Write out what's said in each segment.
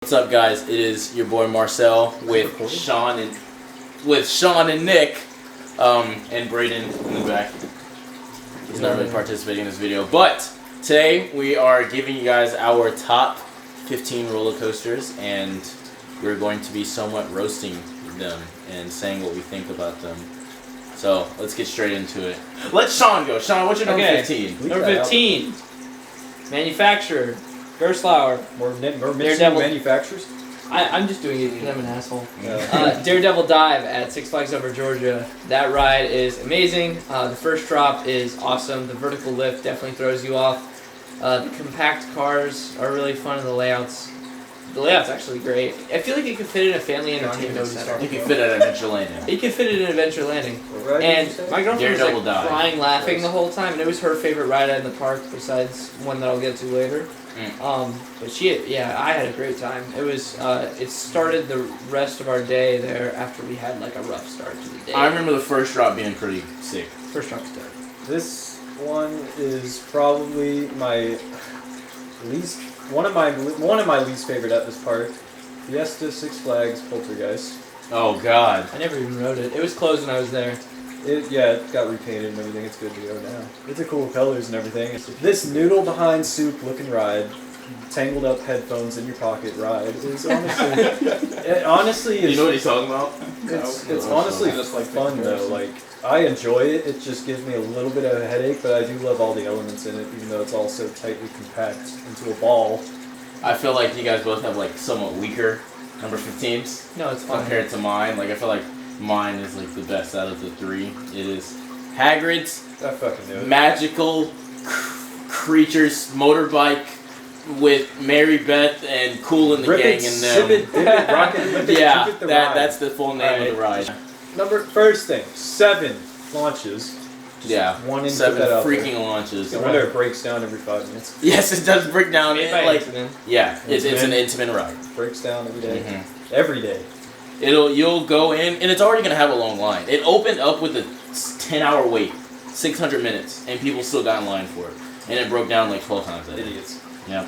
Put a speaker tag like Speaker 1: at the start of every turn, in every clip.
Speaker 1: What's up, guys? It is your boy Marcel with Sean and Nick, and Braden in the back. He's not really participating in this video, but today we are giving you guys our top 15 roller coasters, and we're going to be somewhat roasting them and saying what we think about them. So let's get straight into it. Let Sean go. Sean, what's your number 15?
Speaker 2: Number 15, manufacturer. Gerstlauer.
Speaker 3: We're mixing manufacturers?
Speaker 2: I'm just doing it because I'm an asshole. Daredevil Dive at Six Flags Over Georgia. That ride is amazing. The first drop is awesome. The vertical lift definitely throws you off. The compact cars are really fun, and the layout's actually great. I feel like you could fit in a family entertainment center.
Speaker 1: You can fit at Adventure Landing.
Speaker 2: You can fit it in Adventure Landing. And my girlfriend was like crying, laughing the whole time, and it was her favorite ride in the park, besides one that I'll get to later. But I had a great time. It was, it started the rest of our day there after we had like a rough start to the day.
Speaker 1: I remember the first drop being pretty sick.
Speaker 2: First drop's good.
Speaker 3: This one is probably my one of my least favorite at this park. FIESTA, Six Flags, Poltergeist.
Speaker 1: Oh God!
Speaker 2: I never even rode it. It was closed when I was there.
Speaker 3: It got repainted and everything. It's good to go now. It's a cool colors and everything. This noodle behind soup looking ride, tangled up headphones in your pocket ride is honestly,
Speaker 1: you know what he's talking about?
Speaker 3: It's honestly just like fun though. Like I enjoy it. It just gives me a little bit of a headache, but I do love all the elements in it, even though it's all so tightly compact into a ball.
Speaker 1: I feel like you guys both have like somewhat weaker number 15s.
Speaker 2: No, it's fine.
Speaker 1: Compared to mine. Like I feel like mine is like the best out of the three. It is HAGRIDS,
Speaker 3: I fucking knew it.
Speaker 1: Magical Creatures Motorbike with Mary Beth and Cool in the Gang in them. Yeah, that's the full name of the ride.
Speaker 3: First thing, 7 launches.
Speaker 1: Yeah, 7 freaking launches.
Speaker 3: No wonder it breaks down every 5 minutes.
Speaker 1: Yes, it does break down.
Speaker 2: It's
Speaker 1: an intimate ride.
Speaker 3: Breaks down every day. Every day.
Speaker 1: You'll go in, and it's already gonna have a long line. It opened up with a 10-hour wait, 600 minutes, and people still got in line for it. And it broke down like 12 times that day.
Speaker 3: Idiots.
Speaker 1: Yeah.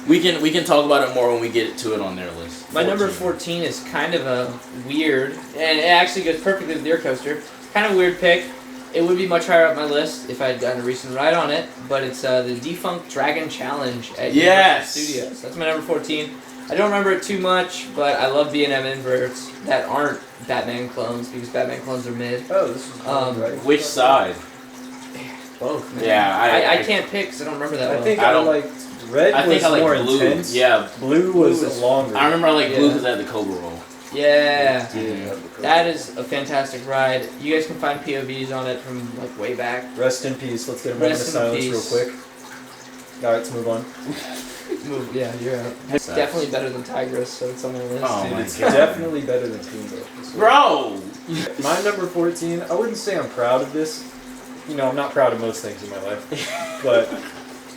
Speaker 1: We can talk about it more when we get to it on their list.
Speaker 2: My number 14 is kind of a weird, and it actually goes perfectly with your coaster. Kind of weird pick. It would be much higher up my list if I had done a recent ride on it, but it's the defunct Dragon Challenge at Universal Studios. That's my number 14. I don't remember it too much, but I love B&M inverts that aren't Batman clones, because Batman clones are mid.
Speaker 3: Oh, this is right.
Speaker 1: Which side?
Speaker 2: Both, man.
Speaker 1: Yeah,
Speaker 2: I can't pick because I don't remember that
Speaker 3: I
Speaker 2: one.
Speaker 3: think I liked red.
Speaker 1: I think I like
Speaker 3: more
Speaker 1: blue.
Speaker 3: intense.
Speaker 1: Yeah,
Speaker 3: blue was longer.
Speaker 1: I remember I like blue because I had the Cobra roll.
Speaker 2: Yeah, that is a fantastic ride. You guys can find POVs on it from like way back.
Speaker 3: Rest in peace. Let's get a moment of silence real quick. All right, let's move on.
Speaker 2: Yeah, you're out. It's definitely better than Tigris, so it's on my list.
Speaker 1: Oh my
Speaker 3: It's
Speaker 1: God.
Speaker 3: definitely better than KUMBA.
Speaker 1: Bro!
Speaker 3: My number 14, I wouldn't say I'm proud of this. You know, I'm not proud of most things in my life. But,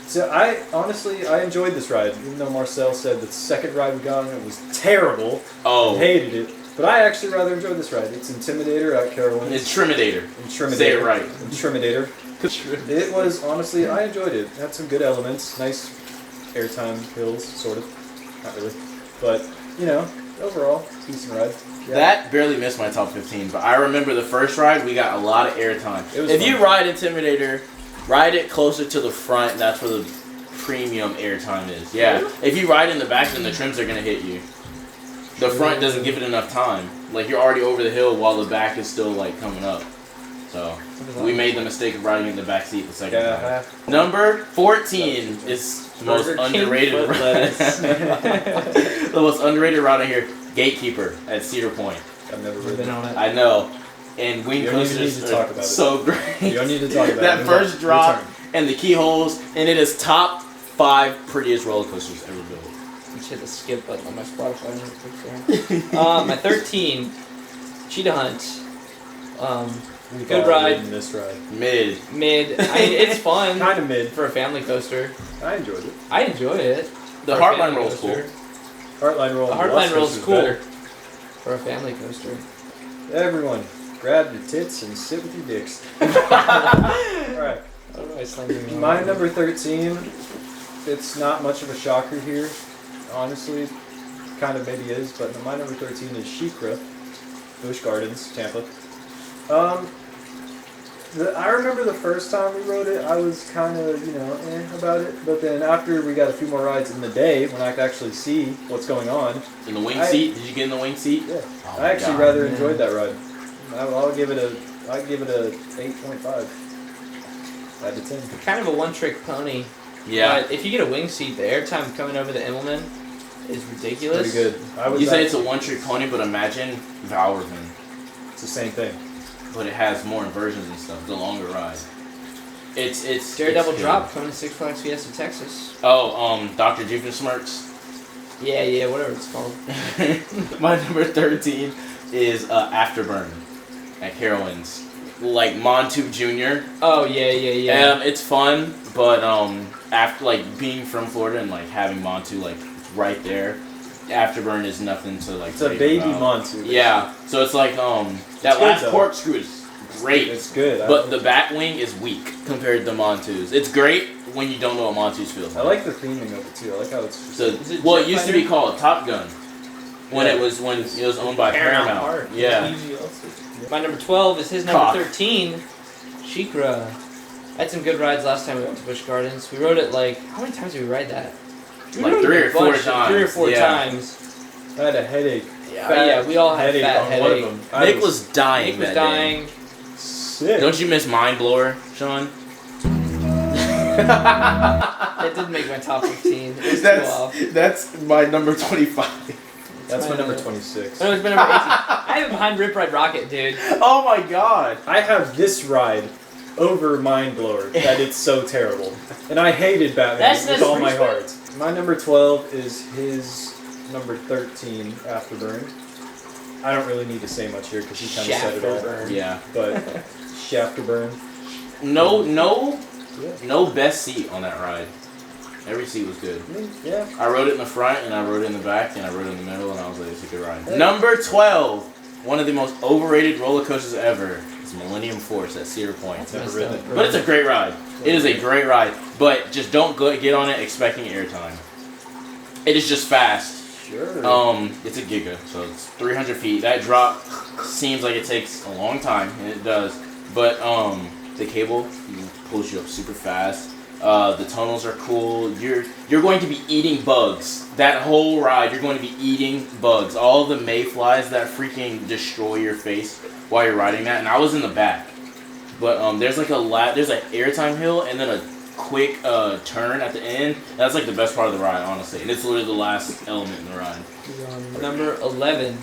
Speaker 3: so I enjoyed this ride. Even though Marcel said the second ride we got on it was terrible.
Speaker 1: Oh.
Speaker 3: I hated it. But I actually rather enjoyed this ride. It's Intimidator at CAROWINDS.
Speaker 1: It's Intimidator. Say it right.
Speaker 3: Intimidator. It was, honestly, I enjoyed it. It had some good elements. Nice airtime hills, sort of. Not really. But, you know, overall, decent ride. Yeah.
Speaker 1: That barely missed my top 15, but I remember the first ride, we got a lot of airtime. If you ride Intimidator, ride it closer to the front, that's where the premium airtime is. Yeah. If you ride in the back, then the trims are going to hit you. The front doesn't give it enough time. Like, you're already over the hill while the back is still, like, coming up. So, we made the mistake of riding in the back seat the second time. Number 14 is the most underrated ride. The most underrated ride on here, Gatekeeper at Cedar Point.
Speaker 3: I've never ridden
Speaker 2: on it.
Speaker 1: I know. And wing coasters are so great.
Speaker 3: You don't need to talk about
Speaker 1: that first drop and the keyholes, and it is top 5 prettiest roller coasters ever built.
Speaker 2: Just hit the skip button on my Spotify. My 13, Cheetah Hunt. Good ride.
Speaker 3: This ride.
Speaker 1: Mid.
Speaker 2: It's fun.
Speaker 3: Kind of mid.
Speaker 2: For a family coaster.
Speaker 3: I enjoyed it.
Speaker 2: I enjoy it.
Speaker 1: The Heartline roll is cool.
Speaker 3: Heartline roll.
Speaker 2: The Heartline roll is cool.
Speaker 3: Better.
Speaker 2: For a family coaster.
Speaker 3: Everyone, grab your tits and sit with your dicks. Alright. My number 13, it's not much of a shocker here. Honestly, kind of maybe is, but my number 13 is SHEIKRA, Busch Gardens, Tampa. I remember the first time we rode it, I was kind of, about it. But then after we got a few more rides in the day, when I could actually see what's going on.
Speaker 1: In the wing seat? Did you get in the wing seat?
Speaker 3: Yeah.
Speaker 1: Oh
Speaker 3: I actually rather enjoyed that ride. I'd give it a 8.5 out of 10.
Speaker 2: Kind of a one-trick pony.
Speaker 1: Yeah.
Speaker 2: But if you get a wing seat, the airtime coming over the Immelman is ridiculous.
Speaker 3: Pretty good.
Speaker 1: You say it's a one-trick pony, but imagine Valorvan.
Speaker 3: It's the same thing.
Speaker 1: But it has more inversions and stuff. The longer ride. It's
Speaker 2: Daredevil
Speaker 1: it's
Speaker 2: Drop coming to Six Flags Fiesta, Texas.
Speaker 1: Oh, Dr. Doofenshmirtz.
Speaker 2: Yeah, whatever it's called.
Speaker 1: My number 13 is Afterburn at CAROWINDS. Like Montu Jr.
Speaker 2: Oh yeah.
Speaker 1: It's fun, but after being from Florida and having Montu right there, Afterburn is nothing to
Speaker 3: It's a baby
Speaker 1: about.
Speaker 3: Montu.
Speaker 1: Yeah, so it's that last corkscrew is great.
Speaker 3: It's good.
Speaker 1: But the back wing is weak compared to Montu's. It's great when you don't know what Montu's feels like.
Speaker 3: I like the theming of it too. I like how it's just
Speaker 1: it used to be called Top Gun when it was owned by Paramount. Yeah.
Speaker 2: My number 12 is his number 13, SHEIKRA. I had some good rides last time we went to Busch Gardens. We rode it how many times did we ride that? We rode it
Speaker 1: 3
Speaker 2: a
Speaker 1: or 4
Speaker 2: bunch,
Speaker 1: times.
Speaker 2: 3 or 4 times.
Speaker 3: I had a headache.
Speaker 2: Yeah, we all had a fat
Speaker 3: on one of
Speaker 2: headache.
Speaker 3: them.
Speaker 1: Nick was dying.
Speaker 2: Nick was dying.
Speaker 3: Sick.
Speaker 1: Don't you miss Mind Blower, Sean?
Speaker 2: It didn't make my top 15. It was too off.
Speaker 1: That's my number 25.
Speaker 3: That's my number 26.
Speaker 2: No, it's my number 18. I have it behind Rip Ride Rocket, dude.
Speaker 1: Oh my god.
Speaker 3: I have this ride over Mind Blower that it's so terrible. And I hated Batman with all my heart. My number 12 is his number 13, Afterburn. I don't really need to say much here because he kind of said it all.
Speaker 1: Yeah.
Speaker 3: But Shafterburn.
Speaker 1: No best seat on that ride. Every seat was good.
Speaker 3: Yeah.
Speaker 1: I rode it in the front, and I rode it in the back, and I rode it in the middle, and I was like, it's a good ride. Hey. Number 12, one of the most overrated roller coasters ever, is Millennium Force at Cedar Point.
Speaker 3: Never ridden it.
Speaker 1: But it's a great ride. It is a great ride, but just don't get on it expecting airtime. It is just fast.
Speaker 3: Sure.
Speaker 1: It's a giga, so it's 300 feet. That drop seems like it takes a long time, and it does. But the cable pulls you up super fast. The tunnels are cool. You're going to be eating bugs. That whole ride, you're going to be eating bugs. All the mayflies that freaking destroy your face while you're riding that. And I was in the back. But there's an airtime hill and then a quick turn at the end. That's the best part of the ride, honestly. And it's literally the last element in the ride.
Speaker 2: Number 11.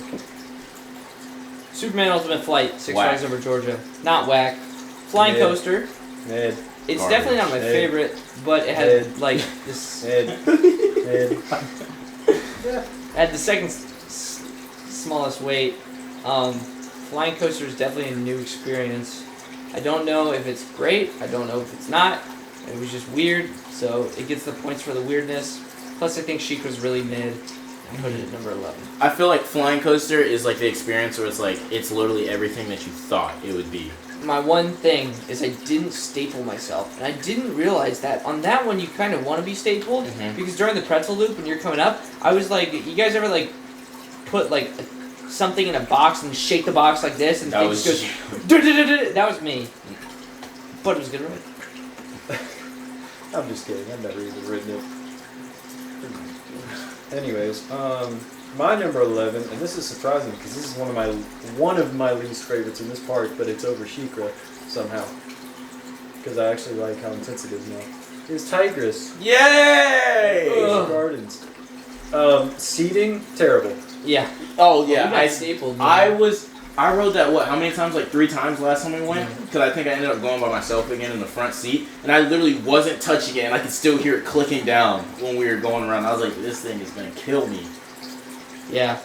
Speaker 2: Superman Ultimate Flight, Six Flags Over Georgia. Not whack. Flying coaster.
Speaker 3: Mid.
Speaker 2: It's
Speaker 1: Garbage.
Speaker 2: definitely not my favorite, but it had this.
Speaker 3: Mid.
Speaker 2: Had the second smallest weight. Flying coaster is definitely a new experience. I don't know if it's great. I don't know if it's not. It was just weird, so it gets the points for the weirdness. Plus, I think SHEIKRA's really mid. I put it at number 11.
Speaker 1: I feel like Flying Coaster is the experience where it's literally everything that you thought it would be.
Speaker 2: My one thing is I didn't staple myself, and I didn't realize that. On that one, you kind of want to be stapled, because during the pretzel loop, when you're coming up, I was you guys ever put something in a box and shake the box like this, and the thing just goes, that was me. But it was a good ride.
Speaker 3: I'm just kidding. I've never even ridden it. Anyways, my number 11, and this is surprising because this is one of my least favorites in this park, but it's over SHEIKRA somehow. Because I actually like how intense it is now. Is TIGRIS.
Speaker 1: Yay!
Speaker 3: Gardens. Seating, terrible.
Speaker 2: Yeah.
Speaker 1: Oh yeah,
Speaker 2: I stapled.
Speaker 1: I rode that how many times? 3 times last time we went? Because I think I ended up going by myself again in the front seat, and I literally wasn't touching it, and I could still hear it clicking down when we were going around. I was like, this thing is gonna kill me.
Speaker 2: Yeah.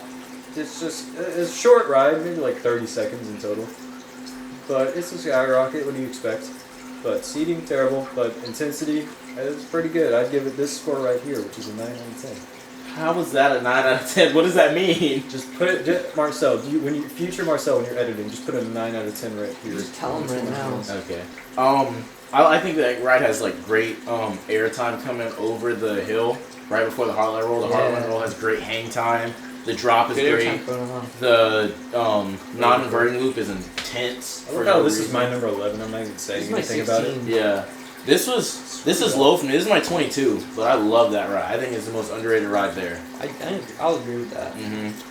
Speaker 3: It's a short ride, maybe 30 seconds in total. But it's a skyrocket, what do you expect? But seating, terrible, but intensity, it's pretty good. I'd give it this score right here, which is a 9 out of 10.
Speaker 1: How was that a 9 out of 10? What does that mean?
Speaker 3: Just put it, Marcel, future Marcel, when you're editing, just put a 9 out of 10 right here.
Speaker 2: Just tell him right now.
Speaker 1: Okay. I think that ride has great airtime coming over the hill right before the Heartland Roll. The Heartland Roll has great hang time. The drop is
Speaker 2: Good
Speaker 1: great.
Speaker 2: airtime going on.
Speaker 1: The non-inverting loop is intense.
Speaker 3: I love how this is my number 11. I'm not even saying anything about it.
Speaker 1: Yeah. This is low for me. This is my 22, but I love that ride. I think it's the most underrated ride there.
Speaker 2: I'll agree with that.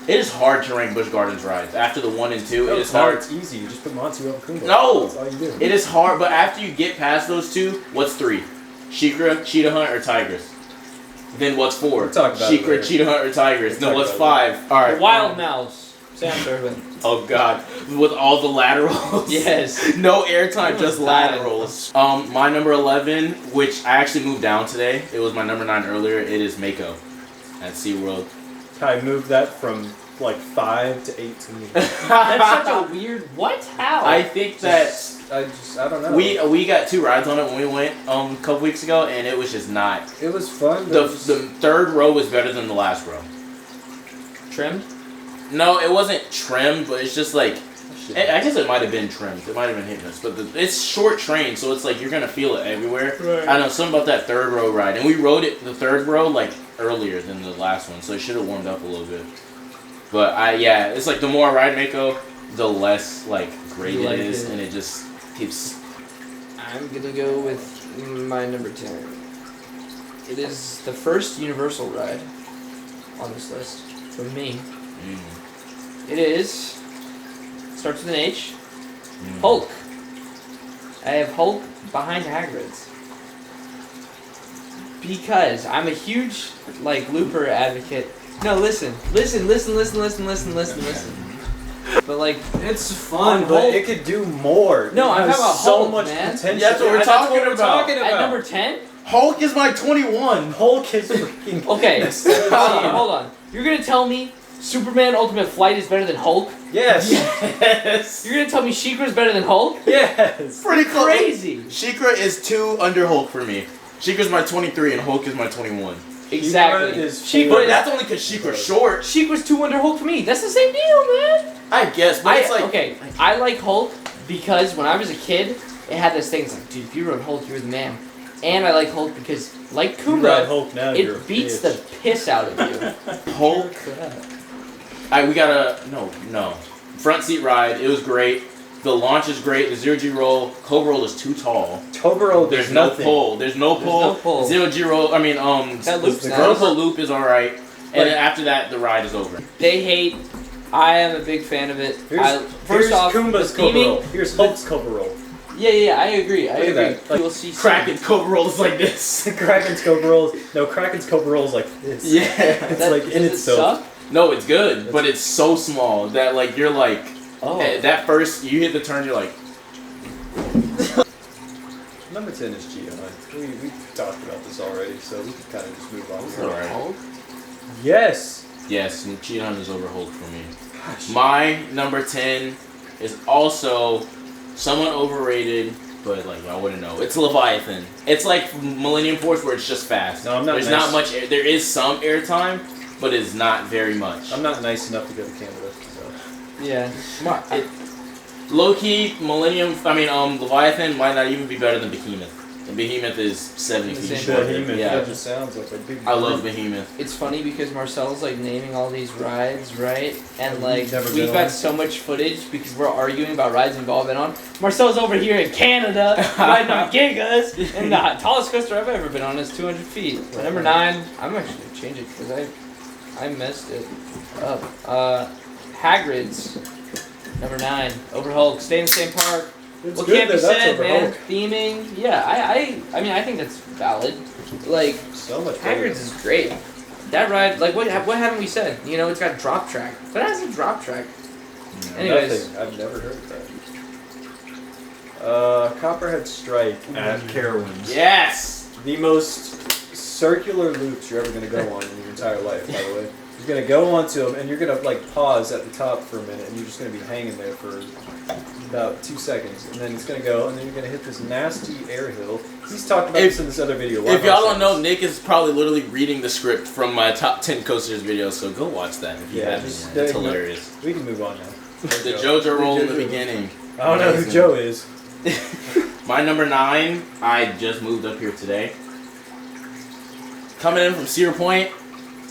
Speaker 1: It is hard to rank Busch Gardens rides. After the 1 and 2, it is hard.
Speaker 3: It's easy. You just put Monty over KUMBA.
Speaker 1: No!
Speaker 3: That's all you do.
Speaker 1: It is hard, but after you get past those 2, what's 3? SHEIKRA, Cheetah Hunt, or Tigris? Then what's 4?
Speaker 3: We'll talk about
Speaker 1: SHEIKRA, Cheetah Hunt, or Tigris? Then what's 5? All right.
Speaker 2: The Wild Mouse. Sam Durbin.
Speaker 1: Oh God, with all the laterals.
Speaker 2: Yes.
Speaker 1: No airtime, just laterals. My number 11, which I actually moved down today. It was my number 9 earlier. It is Mako at SeaWorld.
Speaker 3: I moved that from like 5 to 18.
Speaker 2: That's such a weird. What? How?
Speaker 1: I think that
Speaker 3: I don't know.
Speaker 1: we got 2 rides on it when we went a couple weeks ago, and it was just not.
Speaker 3: It was fun.
Speaker 1: The third row was better than the last row.
Speaker 2: Trimmed?
Speaker 1: No, it wasn't trimmed, but it's just like. I guess it might have been trimmed. It might have been hitting us, but it's short train, so it's like you're gonna feel it everywhere.
Speaker 2: Right.
Speaker 1: I know something about that third row ride, and we rode it the third row like earlier than the last one, so it should have warmed up a little bit. But yeah, it's like the more I ride Mako, the less like great it is, and it just keeps.
Speaker 2: I'm gonna go with my number 10. It is the first Universal ride on this list for me. It is. Starts with an H. Hulk. I have Hulk behind Hagrid's. Because I'm a huge like looper advocate. No, listen. But like
Speaker 3: it's fun, but
Speaker 2: Hulk,
Speaker 3: it could do more.
Speaker 2: No, I'm talking about
Speaker 3: so
Speaker 2: Hulk,
Speaker 3: much
Speaker 2: man.
Speaker 3: potential.
Speaker 1: That's what we're talking about.
Speaker 2: At number 10?
Speaker 1: Hulk is my 21.
Speaker 3: Hulk is freaking.
Speaker 2: Okay, hold on. You're gonna tell me Superman Ultimate Flight is better than Hulk?
Speaker 3: Yes.
Speaker 1: Yes.
Speaker 2: You're gonna tell me SHEIKRA is better than Hulk?
Speaker 3: Yes.
Speaker 1: Pretty close.
Speaker 2: Crazy.
Speaker 1: SHEIKRA is 2 under Hulk for me. SHEIKRA's my 23 and Hulk is my 21.
Speaker 2: Exactly.
Speaker 1: But that's only because SHEIKRA's short.
Speaker 2: SHEIKRA's 2 under Hulk for me. That's the same deal, man.
Speaker 1: I guess, but it's like
Speaker 2: okay. I like Hulk because when I was a kid, it had this thing. It's like, dude, if you rode Hulk, you're the man. And I like Hulk because, like KUMBA,
Speaker 3: Hulk now, you're
Speaker 2: it beats the piss out of you.
Speaker 1: Hulk. We got a no front seat ride. It was great. The launch is great. The 0G roll. Cobra roll is too tall.
Speaker 3: Cobra roll.
Speaker 1: There's no pull. There's no pull. 0G roll. I mean,
Speaker 2: that loop's
Speaker 1: the
Speaker 2: nice.
Speaker 1: vertical loop is all right, and then after that, the ride is over.
Speaker 2: They hate. I am a big fan of it.
Speaker 3: First off, KUMBA's Cobra roll. Here's Hulk's Cobra roll.
Speaker 2: Yeah, I agree. I agree.
Speaker 3: That. Like,
Speaker 2: you will see
Speaker 1: Kraken's Cobra roll is like this.
Speaker 3: Kraken's Cobra rolls. No, Kraken's Cobra rolls like this.
Speaker 1: Yeah,
Speaker 3: it's like in itself.
Speaker 1: No, it's good, but it's so small that like you're like, that first you hit the turn, you're like.
Speaker 3: Number 10 is Cheetah Hunt. We talked about this already, so we can kind of just move on.
Speaker 1: All right.
Speaker 3: Yes.
Speaker 1: Yes, Cheetah Hunt is over Hulk for me. Gosh. My number 10 is also somewhat overrated, but like I wouldn't know. It's Leviathan. It's like Millennium Force where it's just fast.
Speaker 3: No, I'm not.
Speaker 1: There's not much. There is some airtime, but it's not very much.
Speaker 3: I'm not nice enough to go to Canada. So.
Speaker 2: Yeah.
Speaker 1: Low key, Leviathan might not even be better than Behemoth. And Behemoth is 70 feet short.
Speaker 3: Behemoth,
Speaker 1: yeah.
Speaker 3: That just sounds like a big.
Speaker 1: I love Behemoth.
Speaker 2: It's funny because Marcel's like naming all these rides, right? And like we've got so much footage because we're arguing about rides we've all been on. Marcel's over here in Canada riding on Gigas, and the tallest coaster I've ever been on is 200 feet. Right. Number 9, I'm actually gonna change it because I messed it up. HAGRIDS. Number 9, over Hulk. Stay in the same park.
Speaker 3: It's
Speaker 2: what
Speaker 3: good
Speaker 2: can't be said, man?
Speaker 3: Hulk.
Speaker 2: Theming. Yeah, I mean, I think that's valid. Like,
Speaker 3: so much
Speaker 2: HAGRIDS is great. That ride, like, what haven't we said? You know, it's got drop track. But it has a drop track.
Speaker 3: No,
Speaker 2: Anyways.
Speaker 3: nothing. I've never heard of that. Copperhead Strike at CAROWINDS.
Speaker 1: Yes!
Speaker 3: The most circular loops you're ever going to go on in your entire life, by the way. You're going to go onto them, and you're going to, like, pause at the top for a minute, and you're just going to be hanging there for about 2 seconds, and then it's going to go, and then you're going to hit this nasty air hill. He's talked about this in this other video.
Speaker 1: If y'all don't know, Nick is probably literally reading the script from my top 10 coasters video, so go watch that if you haven't. It's hilarious.
Speaker 3: We can move on now.
Speaker 1: The JoJo roll in the beginning.
Speaker 3: I don't know who Joe is.
Speaker 1: My number 9, I just moved up here today. Coming in from Cedar Point,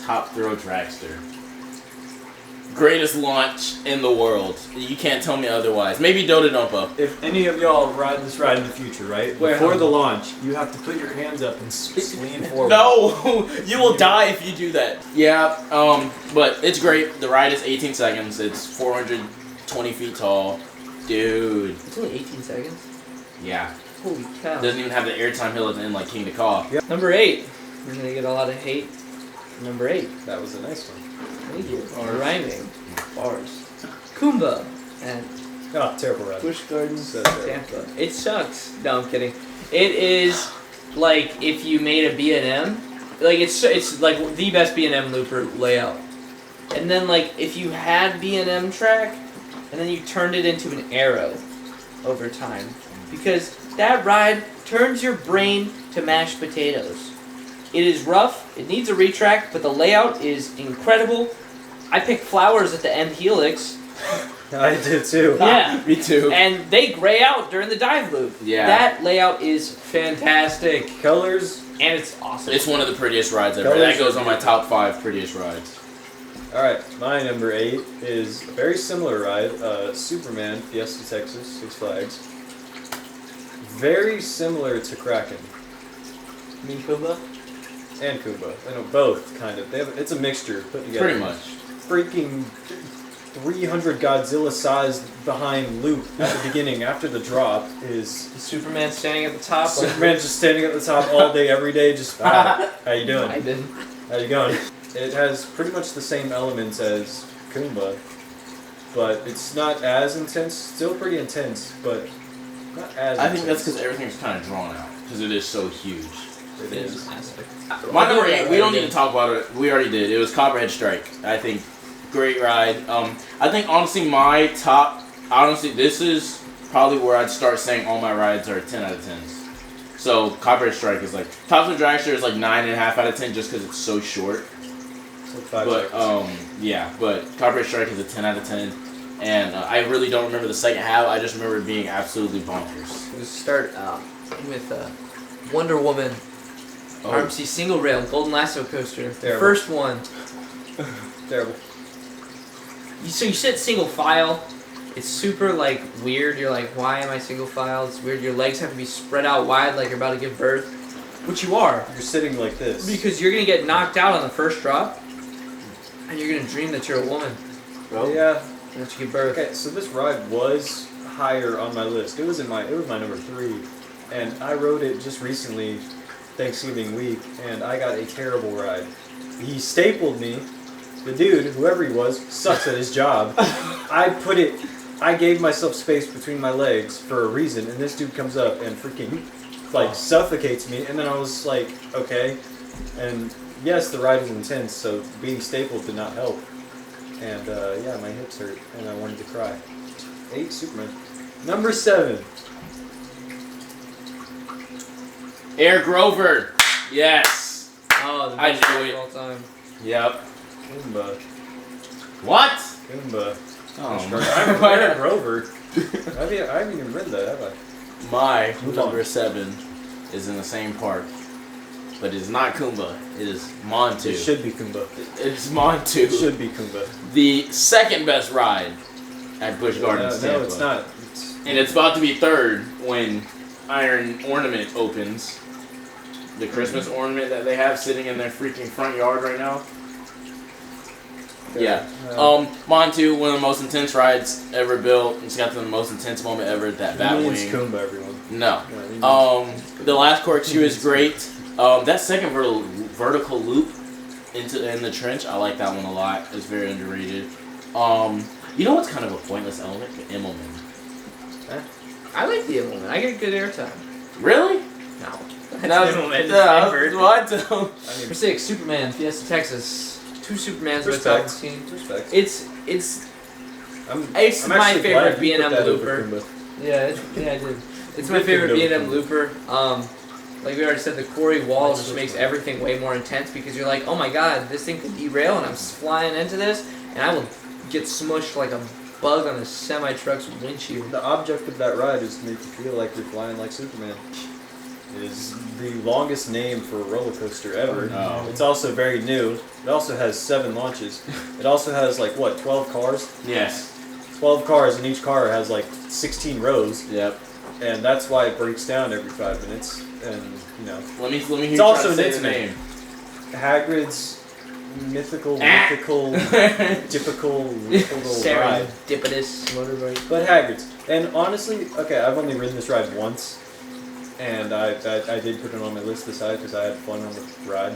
Speaker 1: Top Throw Dragster. greatest launch in the world. You can't tell me otherwise. Maybe Dota Dumpa.
Speaker 3: If any of y'all ride this ride in the future, right? Before the launch, you have to put your hands up and lean forward.
Speaker 1: No! You will die if you do that. Yeah, but it's great. The ride is 18 seconds. It's 420 feet tall. Dude.
Speaker 2: It's only 18 seconds?
Speaker 1: Yeah.
Speaker 2: Holy cow.
Speaker 1: Doesn't even have the airtime hill at the end like King to Caw.
Speaker 3: Yep.
Speaker 2: Number 8. We're going to get a lot of hate. Number 8.
Speaker 3: That was a nice one.
Speaker 2: Thank you. Rhyming. Bars. KUMBA. And
Speaker 3: Oh, terrible ride.
Speaker 2: Busch Gardens,
Speaker 3: So terrible.
Speaker 2: Tampa. It sucks. No, I'm kidding. It is like if you made a B&M. Like it's like the best B&M looper layout. And then like if you had B&M track, and then you turned it into an arrow over time. Because that ride turns your brain to mashed potatoes. It is rough, it needs a retrack, but the layout is incredible. I picked flowers at the end helix.
Speaker 3: I did too.
Speaker 2: Yeah.
Speaker 1: Me too.
Speaker 2: And they gray out during the dive loop.
Speaker 1: Yeah.
Speaker 2: That layout is fantastic.
Speaker 3: Colors.
Speaker 2: And it's awesome.
Speaker 1: It's one of the prettiest rides ever.
Speaker 3: Colors
Speaker 1: That goes
Speaker 3: are
Speaker 1: on my
Speaker 3: beautiful.
Speaker 1: top 5 prettiest rides.
Speaker 3: Alright, my number 8 is a very similar ride. Superman, Fiesta, Texas, Six Flags. Very similar to Kraken.
Speaker 2: You mean KUMBA?
Speaker 3: And KUMBA. I know both, kind of. It's a mixture put together.
Speaker 1: Pretty much.
Speaker 3: Freaking 300 Godzilla-sized behind loop at the beginning after the drop is
Speaker 2: Superman standing at the top.
Speaker 3: Superman just standing at the top all day, every day, just how you doing?
Speaker 2: I didn't.
Speaker 3: How you going? It has pretty much the same elements as KUMBA, but it's not as intense. Still pretty intense, but not as
Speaker 1: I think that's
Speaker 3: intense.
Speaker 1: because everything's kind of drawn out. Because it is so huge.
Speaker 3: It is.
Speaker 1: My number 8, we don't need to talk about it. We already did. It was Copperhead Strike. I think great ride. I think honestly my top, this is probably where I'd start saying all my rides are 10 out of 10s. So Copperhead Strike is like, Tops of Dragster is like 9.5 out of 10 just because it's so short.
Speaker 3: Like 5
Speaker 1: But
Speaker 3: seconds.
Speaker 1: yeah, but Copperhead Strike is a 10 out of 10. And I really don't remember the second half. I just remember it being absolutely bonkers.
Speaker 2: We start with Wonder Woman
Speaker 1: Oh.
Speaker 2: RMC single rail Golden Lasso coaster. The
Speaker 3: Terrible.
Speaker 2: first one.
Speaker 3: Terrible.
Speaker 2: So you sit single file. It's super like weird. You're like, why am I single file? It's weird. Your legs have to be spread out wide like you're about to give birth, which you are.
Speaker 3: You're sitting like this.
Speaker 2: Because you're gonna get knocked out on the first drop, and you're gonna dream that you're a woman.
Speaker 3: Yeah.
Speaker 2: And that you give birth.
Speaker 3: Okay, so this ride was higher on my list. It was my number 3, and I rode it just recently, Thanksgiving week, and I got a terrible ride. He stapled me. The dude, whoever he was, sucks at his job. I gave myself space between my legs for a reason, and this dude comes up and freaking like suffocates me, and then I was like, okay. And yes, the ride is intense, so being stapled did not help. And yeah, my hips hurt, and I wanted to cry. 8, Superman. Number 7.
Speaker 1: Air Grover. Yes.
Speaker 2: Oh, the
Speaker 1: I
Speaker 2: best
Speaker 1: knew
Speaker 2: ride
Speaker 1: it.
Speaker 2: of all time.
Speaker 1: Yep.
Speaker 3: KUMBA.
Speaker 1: What?
Speaker 3: KUMBA.
Speaker 1: Oh,
Speaker 3: I'm Aaron Grover. I haven't even read that, have I?
Speaker 1: my
Speaker 3: Move
Speaker 1: number
Speaker 3: on.
Speaker 1: 7 is in the same park, but it's not KUMBA. It is Montu.
Speaker 3: It should be KUMBA.
Speaker 1: It's Montu.
Speaker 3: It should be KUMBA.
Speaker 1: The second best ride at Busch Gardens,
Speaker 3: No,
Speaker 1: Tampa.
Speaker 3: it's not. It's,
Speaker 1: And it's about to be third when Iron Ornament opens. The Christmas ornament that they have sitting in their freaking front yard right now. Yeah. Montu, one of the most intense rides ever built. It's got the most intense moment ever at that bat
Speaker 3: means
Speaker 1: wing.
Speaker 3: KUMBA, everyone.
Speaker 1: No.
Speaker 3: Yeah, he means-
Speaker 1: The last corkscrew is great. That second vertical loop in the trench, I like that one a lot. It's very underrated. You know what's kind of a pointless element? The Immelman.
Speaker 2: I like the Immelman. I get good airtime.
Speaker 1: Really?
Speaker 2: No.
Speaker 1: That's what?
Speaker 2: Number 6, Superman, Fiesta, Texas. 2 Supermans with
Speaker 3: Respect.
Speaker 2: top team.
Speaker 3: Respect.
Speaker 2: It's
Speaker 3: I'm
Speaker 2: my
Speaker 3: actually
Speaker 2: favorite
Speaker 3: glad you
Speaker 2: B&M
Speaker 3: put that over
Speaker 2: looper.
Speaker 3: KUMBA.
Speaker 2: Yeah, I did. It's my
Speaker 3: Good
Speaker 2: favorite
Speaker 3: to know
Speaker 2: B&M
Speaker 3: KUMBA.
Speaker 2: looper. Like we already said, the Quarry wall
Speaker 3: That's
Speaker 2: just
Speaker 3: so
Speaker 2: makes
Speaker 3: funny.
Speaker 2: everything way more intense because you're like, oh my god, this thing could derail and I'm flying into this and I will get smushed like a bug on a semi-truck's windshield.
Speaker 3: The object of that ride is to make you feel like you're flying like Superman. is the longest name for a roller coaster ever.
Speaker 1: No.
Speaker 3: It's also very new. It also has 7 launches. It also has like what, 12 cars?
Speaker 1: Yes.
Speaker 3: 12 cars, and each car has like 16 rows.
Speaker 1: Yep.
Speaker 3: And that's why it breaks down every 5 minutes. And you know,
Speaker 1: Let me hear
Speaker 3: it's
Speaker 1: you
Speaker 3: also
Speaker 1: try to
Speaker 3: an
Speaker 1: say the name.
Speaker 3: Hagrid's mythical typical ride.
Speaker 2: Serendipitous motorbike.
Speaker 3: But Hagrid's. And honestly, okay, I've only ridden this ride once. And I did put it on my list this high because I had fun on the ride,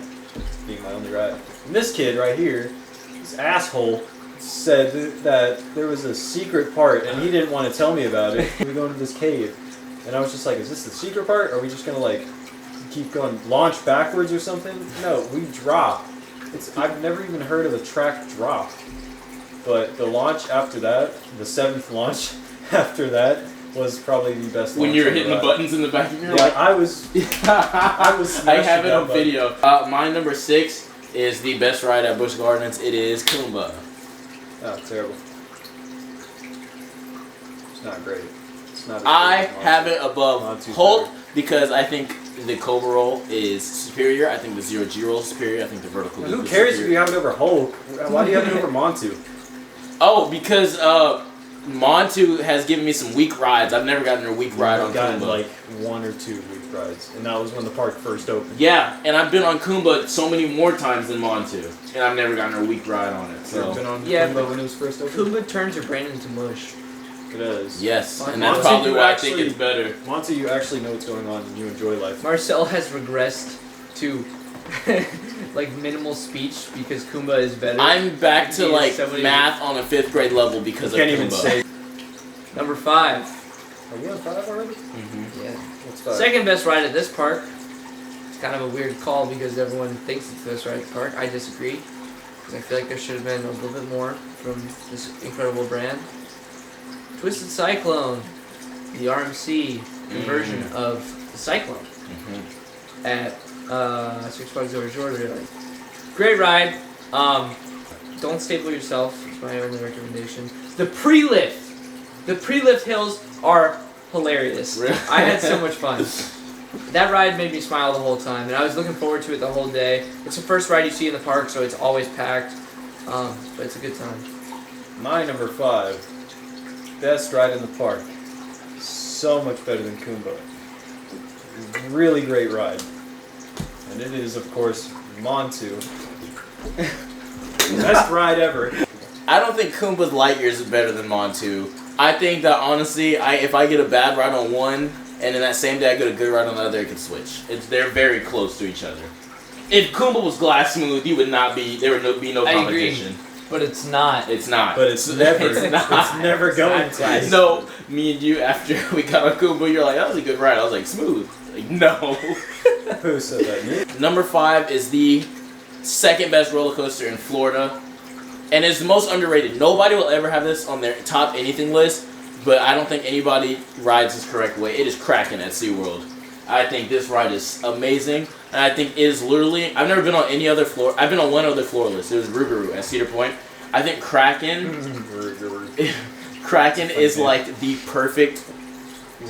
Speaker 3: being my only ride. And this kid right here, this asshole, said that there was a secret part and he didn't want to tell me about it. We go into this cave. And I was just like, is this the secret part? Or are we just going to like keep going, launch backwards or something? No, we drop. I've never even heard of a track drop. But the launch after that, the 7th launch after that, was probably the best.
Speaker 1: When you were hitting the buttons in the back of your
Speaker 3: I was.
Speaker 1: I have it on video. My number 6 is the best ride at Busch Gardens. It is KUMBA.
Speaker 3: Oh, terrible. It's not great. It's not.
Speaker 1: I have it above Holt because I think the Cobra roll is superior. I think the 0G roll is superior. I think the vertical.
Speaker 3: Who cares if you have it over Hulk? Why do you have it over Montu?
Speaker 1: Oh, because Montu has given me some weak rides. I've never gotten a weak ride on
Speaker 3: gotten
Speaker 1: KUMBA.
Speaker 3: like 1 or 2 weak rides, and that was when the park first opened.
Speaker 1: Yeah, and I've been on KUMBA so many more times than Montu, and I've never gotten a weak ride on it. So
Speaker 3: You've been on
Speaker 2: Yeah,
Speaker 3: KUMBA when it was first opened.
Speaker 2: KUMBA turns your brain into mush.
Speaker 3: It is.
Speaker 1: yes,
Speaker 3: Montu,
Speaker 1: and that's probably
Speaker 3: you
Speaker 1: why I
Speaker 3: actually-
Speaker 1: think it's better.
Speaker 3: Montu, you actually know what's going on, and you enjoy life.
Speaker 2: Marcel has regressed to like minimal speech because KUMBA is better.
Speaker 1: I'm back to like
Speaker 2: Somebody-
Speaker 1: math on a 5th grade level because
Speaker 3: You
Speaker 1: of
Speaker 3: can't even
Speaker 1: KUMBA.
Speaker 3: say.
Speaker 2: Number 5.
Speaker 3: Are we on 5 already?
Speaker 2: Yeah.
Speaker 3: What's 5?
Speaker 2: Second best ride at this park. It's kind of a weird call because everyone thinks it's the best ride at the park. I disagree. Because I feel like there should have been a little bit more from this incredible brand. Twisted Cyclone. The RMC conversion of the Cyclone at Six Flags Over Georgia. Great ride. Don't staple yourself. It's my only recommendation. The pre-lift. The pre-lift hills are hilarious.
Speaker 1: Really?
Speaker 2: I had so much fun. That ride made me smile the whole time, and I was looking forward to it the whole day. It's the first ride you see in the park, so it's always packed. But it's a good time.
Speaker 3: My number 5. Best ride in the park. So much better than KUMBA. Really great ride. And it is, of course, Montu. Best ride ever.
Speaker 1: I don't think KUMBA's light years is better than Montu. I think that honestly, if I get a bad ride on one, and then that same day I get a good ride on the other, it could switch. They're very close to each other. If KUMBA was glass smooth, you would not be. There would be no competition.
Speaker 2: But it's not.
Speaker 1: It's not.
Speaker 3: But it's never.
Speaker 1: It's not.
Speaker 3: It's never going to.
Speaker 1: No, me and you after we got on KUMBA, you're like, that was a good ride. I was like, smooth. Like, no.
Speaker 3: Who said that?
Speaker 1: Number 5 is the second best roller coaster in Florida, and it's the most underrated. Nobody will ever have this on their top anything list, but I don't think anybody rides this correct way. It is Kraken at SeaWorld. I think this ride is amazing, and I think it is literally. I've never been on any other floor. I've been on one other floor list. It was Rougarou at Cedar Point. I think Kraken is like the perfect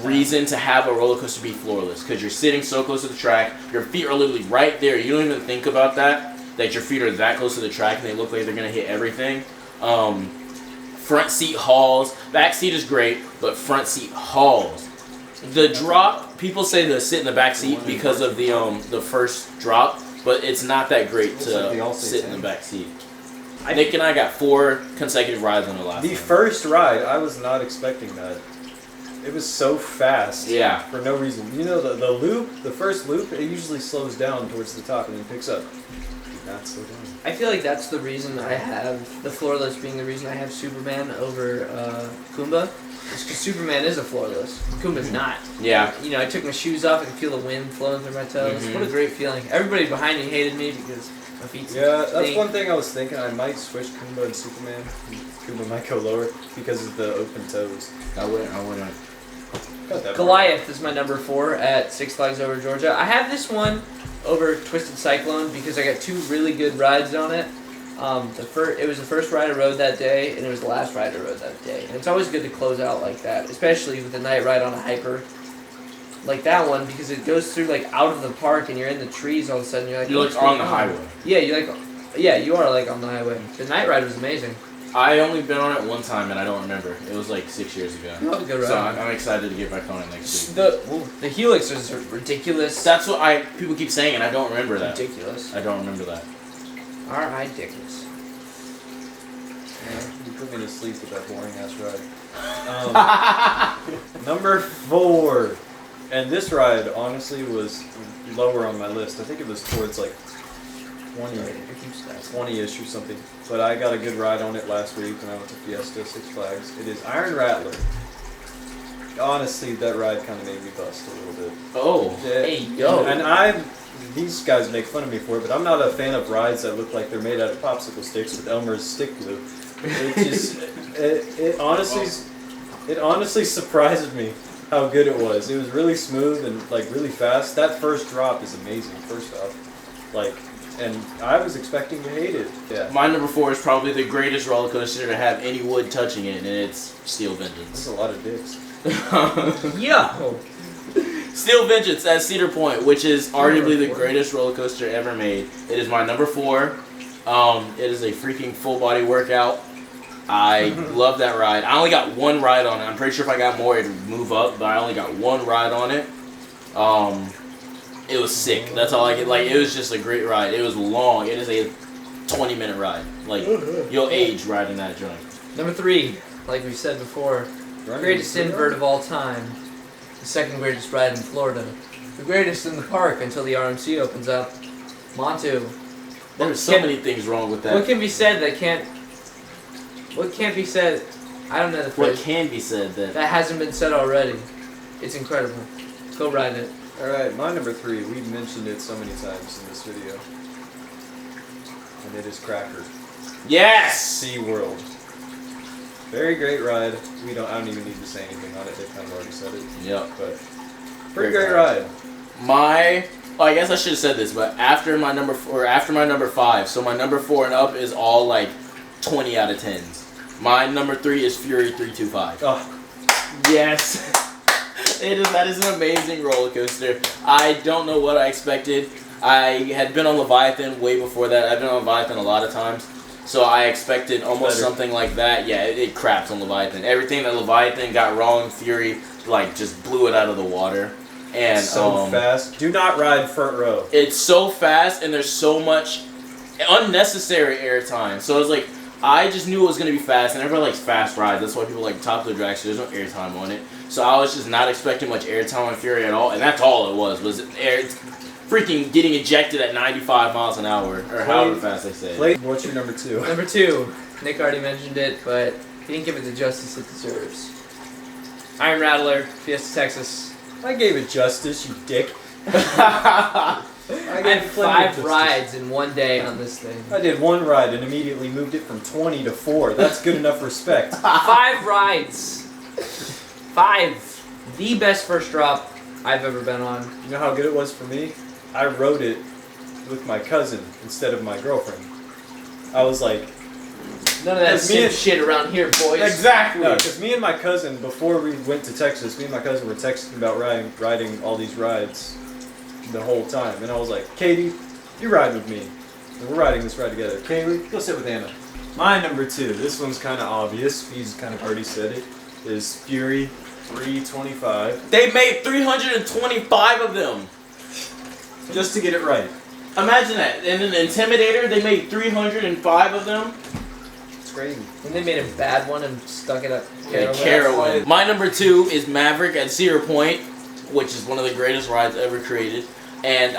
Speaker 1: reason to have a roller coaster be floorless, because you're sitting so close to the track. Your feet are literally right there. You don't even think about that your feet are that close to the track and they look like they're gonna hit everything. Front seat hauls. Back seat is great, but front seat hauls. The drop, people say to sit in the back seat because of the first drop, but it's not that great to sit in the back seat. Nick and I got 4 consecutive rides on the last
Speaker 3: The
Speaker 1: one.
Speaker 3: first ride, I was not expecting that. It was so fast.
Speaker 1: Yeah.
Speaker 3: For no reason. You know, the loop, the first loop, it usually slows down towards the top and then picks up. Not slow down.
Speaker 2: I feel like that's the reason I have the floorless being the reason I have Superman over KUMBA. It's because Superman is a floorless. KUMBA's not.
Speaker 1: Yeah.
Speaker 2: You know, I took my shoes off. I could feel the wind flowing through my toes. What a great feeling. Everybody behind me hated me because my feet
Speaker 3: Yeah, that's
Speaker 2: stink.
Speaker 3: one thing I was thinking. I might switch KUMBA and Superman. KUMBA might go lower because of the open toes.
Speaker 1: I wouldn't.
Speaker 3: Got that
Speaker 2: Goliath is my number 4 at Six Flags Over Georgia. I have this one over Twisted Cyclone because I got 2 really good rides on it. It was the first ride I rode that day, and it was the last ride I rode that day. And it's always good to close out like that, especially with the night ride on a hyper. like that one because it goes through like out of the park and you're in the trees all of a sudden. You're like,
Speaker 1: you're like on the highway.
Speaker 2: Yeah, you are like on the highway. The night ride was amazing.
Speaker 1: I only been on it one time and I don't remember. It was like 6 years ago.
Speaker 2: You have a good ride.
Speaker 1: So I'm excited to get back on it next week.
Speaker 2: The helixes are ridiculous.
Speaker 1: That's what people keep saying and I don't remember that.
Speaker 2: Ridiculous.
Speaker 1: I don't remember that.
Speaker 2: Alright, ridiculous.
Speaker 3: Yeah, you put me to sleep with that boring ass ride. Number 4. And this ride honestly was lower on my list. I think it was towards like 20-ish or something. But I got a good ride on it last week when I went to Fiesta, Six Flags. It is Iron Rattler. Honestly, that ride kind of made me bust a little bit.
Speaker 1: Oh.
Speaker 2: Hey, yo.
Speaker 3: And these guys make fun of me for it, but I'm not a fan of rides that look like they're made out of popsicle sticks with Elmer's stick glue. It just, it honestly surprised me how good it was. It was really smooth and like really fast. That first drop is amazing. First off, like, and I was expecting to hate it. Yeah.
Speaker 1: My number 4 is probably the greatest roller coaster to have any wood touching it, and it's Steel Vengeance.
Speaker 3: That's a lot of dicks.
Speaker 2: Yeah.
Speaker 1: Steel Vengeance at Cedar Point, which is arguably the greatest roller coaster ever made. It is my number 4. It is a freaking full body workout. I love that ride. I only got one ride on it. I'm pretty sure if I got more, it'd move up, but I only got one ride on it. It was sick. That's all I could, like, it was just a great ride. It was long. It is a 20-minute ride. Like, you'll age riding that joint.
Speaker 2: Number 3, like we said before, greatest invert of all time. The second greatest ride in Florida. The greatest in the park until the RMC opens up. Montu.
Speaker 1: There's so many things wrong with that.
Speaker 2: What can be said that can't... What can't be said... I don't know the phrase.
Speaker 1: What can be said that...
Speaker 2: That hasn't been said already. It's incredible. Go ride it.
Speaker 3: Alright, my number 3. We've mentioned it so many times in this video. And it is Cracker.
Speaker 1: Yes!
Speaker 3: SeaWorld. Very great ride. I don't even need to say anything on it. They kind of already said it.
Speaker 1: Yep.
Speaker 3: But pretty great ride.
Speaker 1: I guess I should have said this, but after my number 5, so my number 4 and up is all like 20 out of 10s. My number 3 is Fury 325.
Speaker 3: Oh.
Speaker 1: Yes. That is an amazing roller coaster. I don't know what I expected. I had been on Leviathan way before that. I've been on Leviathan a lot of times. So I expected almost something like that. Yeah, it craps on Leviathan. Everything that Leviathan got wrong, Fury like just blew it out of the water. And
Speaker 3: so fast. Do not ride front row.
Speaker 1: It's so fast and there's so much unnecessary airtime. So it's like I just knew it was gonna be fast, and everybody likes fast rides. That's why people like Top of the Dragster. There's no airtime on it. So I was just not expecting much airtime on Fury at all, and that's all it was freaking getting ejected at 95 miles an hour, or however fast they say.
Speaker 3: What's your number 2?
Speaker 2: Number 2. Nick already mentioned it, but he didn't give it the justice it deserves. Iron Rattler, Fiesta, Texas.
Speaker 3: I gave it justice, you dick.
Speaker 2: I had 5 rides in one day on this thing.
Speaker 3: I did one ride and immediately moved it from 20 to 4. That's good enough respect.
Speaker 2: 5 rides. 5. The best first drop I've ever been on.
Speaker 3: You know how good it was for me? I rode it with my cousin instead of my girlfriend. I was like...
Speaker 2: None of that shit around here, boys.
Speaker 1: Exactly.
Speaker 3: No, because me and my cousin, before we went to Texas, me and my cousin were texting about riding all these rides the whole time. And I was like, Katie, you ride with me. And we're riding this ride together. Kaylee, go sit with Anna. My number 2, this one's kind of obvious. He's kind of already said it, is Fury 325.
Speaker 1: They made 325 of them.
Speaker 3: Just to get it right.
Speaker 1: Imagine that. In an Intimidator, they made 305 of them.
Speaker 3: It's crazy.
Speaker 2: And they made a bad one and stuck it up.
Speaker 1: Carowinds. My number 2 is Maverick at Cedar Point, which is one of the greatest rides ever created. And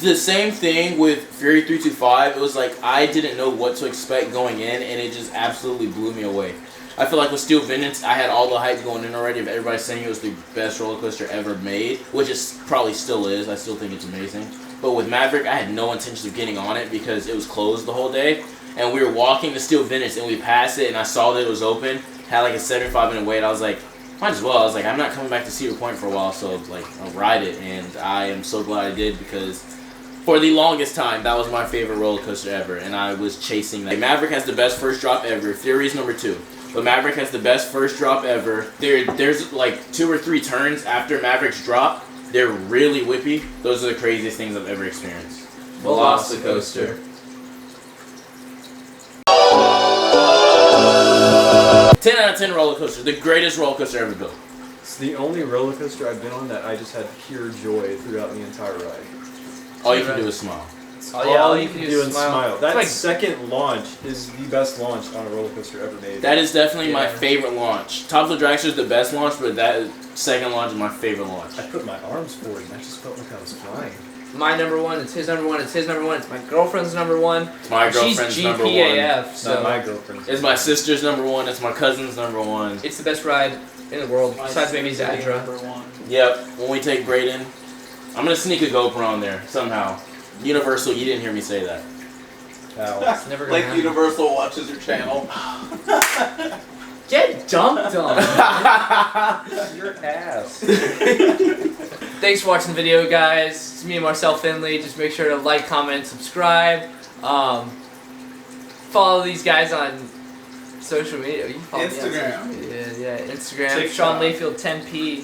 Speaker 1: the same thing with Fury 325. It was like I didn't know what to expect going in, and it just absolutely blew me away. I feel like with Steel Vengeance, I had all the hype going in already of everybody saying it was the best roller coaster ever made, which it probably still is. I still think it's amazing. But with Maverick, I had no intention of getting on it because it was closed the whole day. And we were walking to Steel Vengeance, and we passed it, and I saw that it was open. Had like a 75-minute wait. I was like, might as well. I was like, I'm not coming back to Cedar Point for a while, so like I'll ride it. And I am so glad I did because for the longest time, that was my favorite roller coaster ever, and I was chasing that. Maverick has the best first drop ever. Fury's number 2. But Maverick has the best first drop ever. There's like 2 or 3 turns after Maverick's drop. They're really whippy. Those are the craziest things I've ever experienced.
Speaker 2: Velocicoaster.
Speaker 1: 10 out of 10 roller coaster. The greatest roller coaster ever built.
Speaker 3: It's the only roller coaster I've been on that I just had pure joy throughout the entire ride.
Speaker 1: All you can do is smile.
Speaker 2: All you can do is smile.
Speaker 3: That
Speaker 2: Like,
Speaker 3: second launch is the best launch on a roller coaster ever made.
Speaker 1: That is definitely my
Speaker 2: Yeah.
Speaker 1: favorite launch. Top of the Dragster is the best launch, but that second launch is my favorite launch.
Speaker 3: I put my arms forward and I just felt like I was flying.
Speaker 2: my number one, it's his number one, it's his number one, it's my girlfriend's number one.
Speaker 1: It's my girlfriend's
Speaker 2: She's
Speaker 1: number one.
Speaker 2: GPAF,
Speaker 3: It's
Speaker 2: so
Speaker 3: not my girlfriend's.
Speaker 1: It's my sister's number one. It's my cousin's number one.
Speaker 2: it's the best ride in the world, besides maybe Zadra.
Speaker 1: Yep. When we take Braden, I'm gonna sneak a GoPro on there somehow. Universal, you didn't hear me say that.
Speaker 3: Ow.
Speaker 2: It's never gonna
Speaker 4: Like
Speaker 2: happen.
Speaker 4: Universal watches your channel.
Speaker 2: Get dumped on.
Speaker 3: Your ass.
Speaker 2: Thanks for watching the video, guys. It's me and Marcel Finley. Just make sure to like, comment, subscribe. Follow these guys on social media. You can follow me on
Speaker 4: Instagram.
Speaker 2: social media. Yeah, Instagram.
Speaker 4: TikTok.
Speaker 2: Sean Layfield 10p,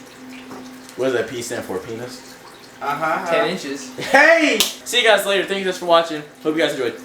Speaker 1: What does that P stand for? Penis?
Speaker 2: 10 inches.
Speaker 1: Hey! See you guys later. Thank you guys for watching. Hope you guys enjoyed.